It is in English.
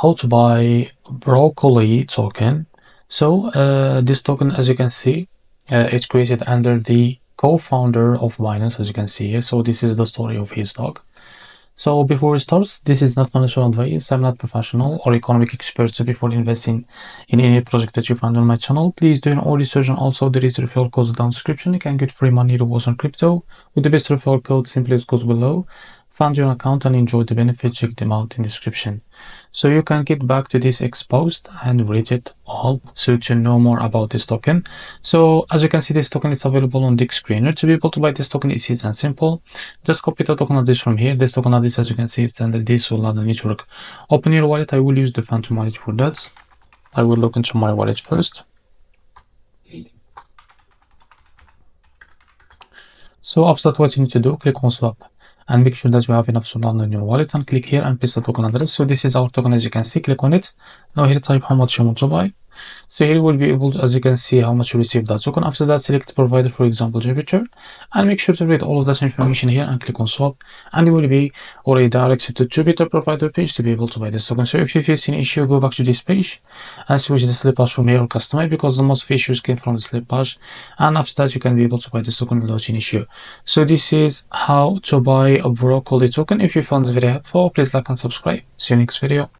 How to buy broccoli token. So this token, as you can see, it's created under the co-founder of Binance, as you can see here. So this is the story of his dog. So before we start, this is not financial advice. I'm not professional or economic expert. So before investing in any project that you find on my channel, please do your own research. And also there is a referral code down description. You can get free money rewards on crypto with the best referral code. Simply it goes below. Find your account and enjoy the benefits. Check them out in the description. So you can get back to this exposed and read it all so to know more about this token. So as you can see, this token is available on the screener. To be able to buy this token, it's easy and simple. Just copy the token address from here. This token address, as you can see, it's under this will allow the network. Open your wallet. I will use the Phantom wallet for that. I will look into my wallet first. So after that, what you need to do, click on swap and make sure that you have enough Solana in your wallet and click here and paste the token address. So this is our token, as you can see. Click on it. Now here type how much you want to buy. So here you will be able to, as you can see, how much you receive that token. After that, select provider, for example, Jupiter, and make sure to read all of that information here and click on swap, and you will be already directed to Jupiter provider page to be able to buy this token. So if you face any issue, go back to this page and switch the slip hash from here or customize, because the most of issues came from the slip hash, and after that you can be able to buy this token without any issue. So this is how to buy a broccoli token. If you found this video helpful, please like and subscribe. See you next video.